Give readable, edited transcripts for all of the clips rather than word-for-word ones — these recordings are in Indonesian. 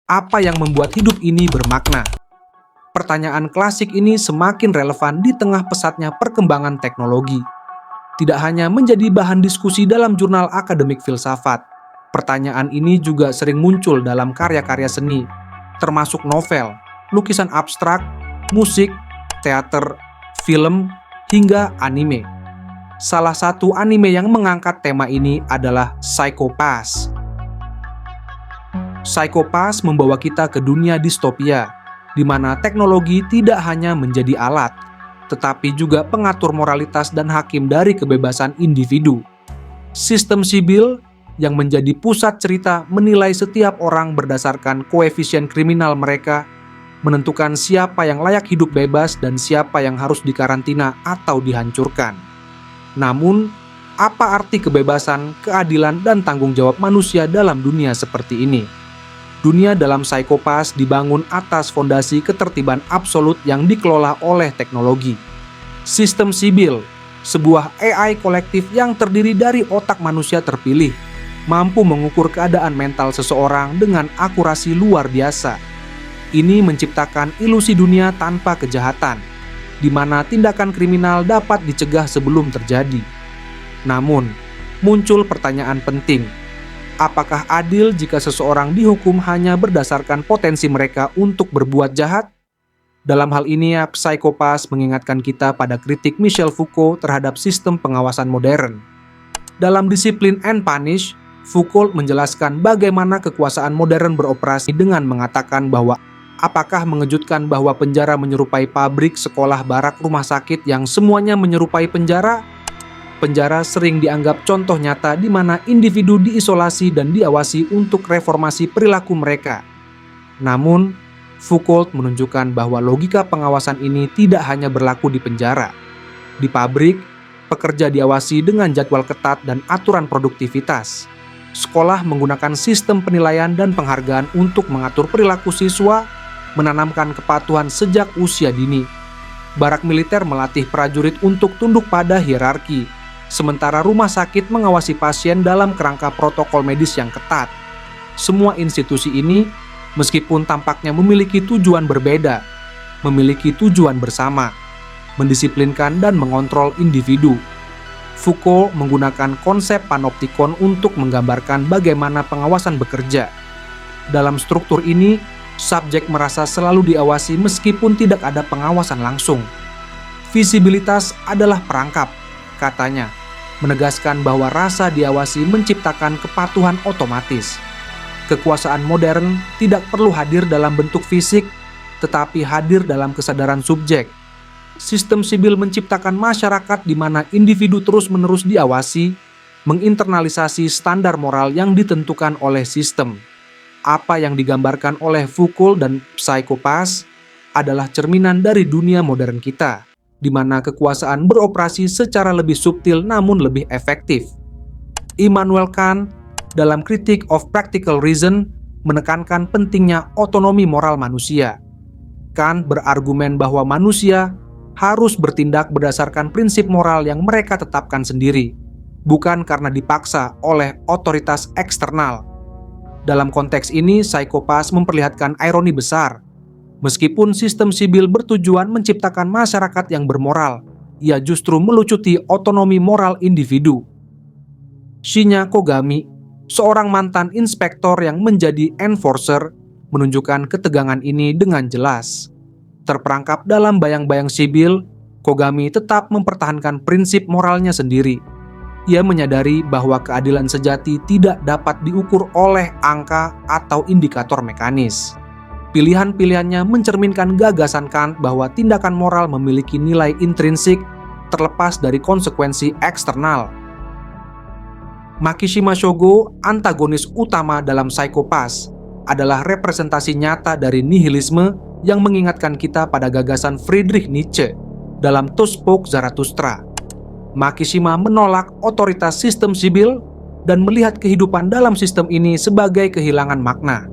Apa yang membuat hidup ini bermakna? Pertanyaan klasik ini semakin relevan di tengah pesatnya perkembangan teknologi. Tidak hanya menjadi bahan diskusi dalam jurnal akademik filsafat, pertanyaan ini juga sering muncul dalam karya-karya seni, termasuk novel, lukisan abstrak, musik, teater, film, hingga anime. Salah satu anime yang mengangkat tema ini adalah Psycho Pass. Psycho Pass membawa kita ke dunia distopia, di mana teknologi tidak hanya menjadi alat, tetapi juga pengatur moralitas dan hakim dari kebebasan individu. Sistem Sibyl yang menjadi pusat cerita menilai setiap orang berdasarkan koefisien kriminal mereka, menentukan siapa yang layak hidup bebas dan siapa yang harus dikarantina atau dihancurkan. Namun, apa arti kebebasan, keadilan, dan tanggung jawab manusia dalam dunia seperti ini? Dunia dalam Psycho Pass dibangun atas fondasi ketertiban absolut yang dikelola oleh teknologi. Sistem Sibyl, sebuah AI kolektif yang terdiri dari otak manusia terpilih, mampu mengukur keadaan mental seseorang dengan akurasi luar biasa. Ini menciptakan ilusi dunia tanpa kejahatan, di mana tindakan kriminal dapat dicegah sebelum terjadi. Namun, muncul pertanyaan penting. Apakah adil jika seseorang dihukum hanya berdasarkan potensi mereka untuk berbuat jahat? Dalam hal ini, Psycho Pass mengingatkan kita pada kritik Michel Foucault terhadap sistem pengawasan modern. Dalam disiplin And Punish, Foucault menjelaskan bagaimana kekuasaan modern beroperasi dengan mengatakan bahwa apakah mengejutkan bahwa penjara menyerupai pabrik, sekolah, barak, rumah sakit yang semuanya menyerupai penjara? Penjara sering dianggap contoh nyata di mana individu diisolasi dan diawasi untuk reformasi perilaku mereka. Namun, Foucault menunjukkan bahwa logika pengawasan ini tidak hanya berlaku di penjara. Di pabrik, pekerja diawasi dengan jadwal ketat dan aturan produktivitas. Sekolah menggunakan sistem penilaian dan penghargaan untuk mengatur perilaku siswa, menanamkan kepatuhan sejak usia dini. Barak militer melatih prajurit untuk tunduk pada hierarki, sementara rumah sakit mengawasi pasien dalam kerangka protokol medis yang ketat. Semua institusi ini, meskipun tampaknya memiliki tujuan berbeda, memiliki tujuan bersama, mendisiplinkan dan mengontrol individu. Foucault menggunakan konsep panoptikon untuk menggambarkan bagaimana pengawasan bekerja. Dalam struktur ini, subjek merasa selalu diawasi meskipun tidak ada pengawasan langsung. Visibilitas adalah perangkap, katanya, menegaskan bahwa rasa diawasi menciptakan kepatuhan otomatis. Kekuasaan modern tidak perlu hadir dalam bentuk fisik, tetapi hadir dalam kesadaran subjek. Sistem Sibyl menciptakan masyarakat di mana individu terus-menerus diawasi, menginternalisasi standar moral yang ditentukan oleh sistem. Apa yang digambarkan oleh Foucault dan Psycho Pass adalah cerminan dari dunia modern kita, di mana kekuasaan beroperasi secara lebih subtil namun lebih efektif. Immanuel Kant dalam Critique of Practical Reason menekankan pentingnya otonomi moral manusia. Kant berargumen bahwa manusia harus bertindak berdasarkan prinsip moral yang mereka tetapkan sendiri, bukan karena dipaksa oleh otoritas eksternal. Dalam konteks ini, Psycho Pass memperlihatkan ironi besar. Meskipun sistem Sibyl bertujuan menciptakan masyarakat yang bermoral, ia justru melucuti otonomi moral individu. Shinya Kogami, seorang mantan inspektor yang menjadi enforcer, menunjukkan ketegangan ini dengan jelas. Terperangkap dalam bayang-bayang Sibyl, Kogami tetap mempertahankan prinsip moralnya sendiri. Ia menyadari bahwa keadilan sejati tidak dapat diukur oleh angka atau indikator mekanis. Pilihan-pilihannya mencerminkan gagasan Kant bahwa tindakan moral memiliki nilai intrinsik terlepas dari konsekuensi eksternal. Makishima Shogo, antagonis utama dalam Psycho Pass, adalah representasi nyata dari nihilisme yang mengingatkan kita pada gagasan Friedrich Nietzsche dalam To Spoke Zarathustra. Makishima menolak otoritas sistem Sibyl dan melihat kehidupan dalam sistem ini sebagai kehilangan makna.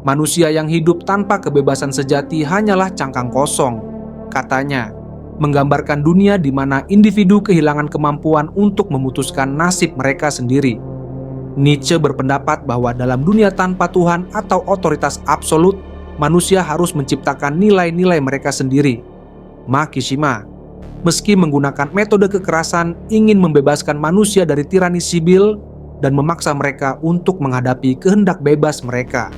Manusia yang hidup tanpa kebebasan sejati hanyalah cangkang kosong, katanya, menggambarkan dunia di mana individu kehilangan kemampuan untuk memutuskan nasib mereka sendiri. Nietzsche berpendapat bahwa dalam dunia tanpa Tuhan atau otoritas absolut, manusia harus menciptakan nilai-nilai mereka sendiri. Makishima, meski menggunakan metode kekerasan, ingin membebaskan manusia dari tirani sibil dan memaksa mereka untuk menghadapi kehendak bebas mereka.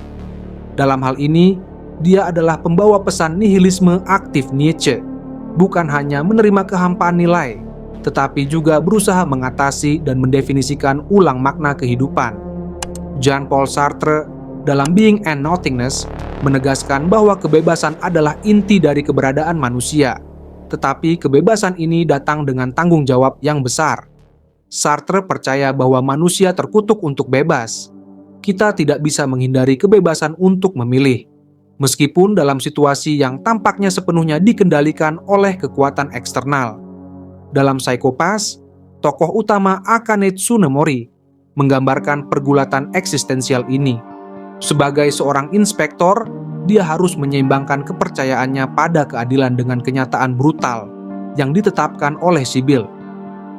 Dalam hal ini, dia adalah pembawa pesan nihilisme aktif Nietzsche, bukan hanya menerima kehampaan nilai, tetapi juga berusaha mengatasi dan mendefinisikan ulang makna kehidupan. Jean-Paul Sartre dalam Being and Nothingness menegaskan bahwa kebebasan adalah inti dari keberadaan manusia, tetapi kebebasan ini datang dengan tanggung jawab yang besar. Sartre percaya bahwa manusia terkutuk untuk bebas. Kita tidak bisa menghindari kebebasan untuk memilih, meskipun dalam situasi yang tampaknya sepenuhnya dikendalikan oleh kekuatan eksternal. Dalam Psycho-Pass, tokoh utama Akane Tsunemori menggambarkan pergulatan eksistensial ini. Sebagai seorang inspektor, dia harus menyeimbangkan kepercayaannya pada keadilan dengan kenyataan brutal yang ditetapkan oleh sibil.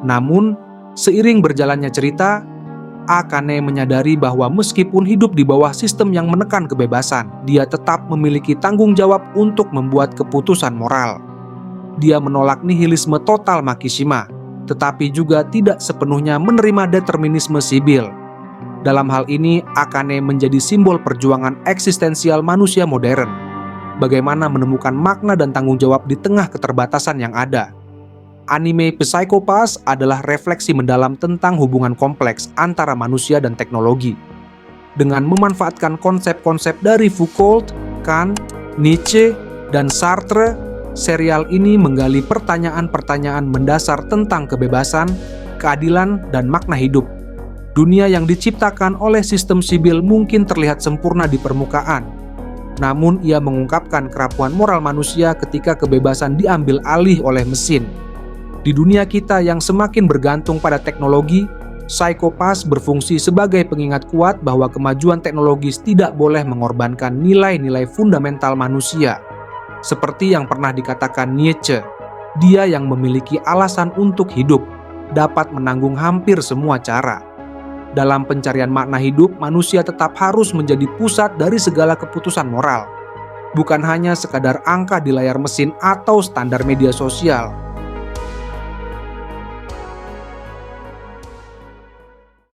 Namun, seiring berjalannya cerita, Akane menyadari bahwa meskipun hidup di bawah sistem yang menekan kebebasan, dia tetap memiliki tanggung jawab untuk membuat keputusan moral. Dia menolak nihilisme total Makishima, tetapi juga tidak sepenuhnya menerima determinisme sibil. Dalam hal ini, Akane menjadi simbol perjuangan eksistensial manusia modern. Bagaimana menemukan makna dan tanggung jawab di tengah keterbatasan yang ada. Anime Psycho-Pass adalah refleksi mendalam tentang hubungan kompleks antara manusia dan teknologi. Dengan memanfaatkan konsep-konsep dari Foucault, Kant, Nietzsche, dan Sartre, serial ini menggali pertanyaan-pertanyaan mendasar tentang kebebasan, keadilan, dan makna hidup. Dunia yang diciptakan oleh sistem sibil mungkin terlihat sempurna di permukaan, namun ia mengungkapkan kerapuan moral manusia ketika kebebasan diambil alih oleh mesin. Di dunia kita yang semakin bergantung pada teknologi, Psycho-Pass berfungsi sebagai pengingat kuat bahwa kemajuan teknologis tidak boleh mengorbankan nilai-nilai fundamental manusia. Seperti yang pernah dikatakan Nietzsche, dia yang memiliki alasan untuk hidup dapat menanggung hampir semua cara. Dalam pencarian makna hidup, manusia tetap harus menjadi pusat dari segala keputusan moral. Bukan hanya sekadar angka di layar mesin atau standar media sosial.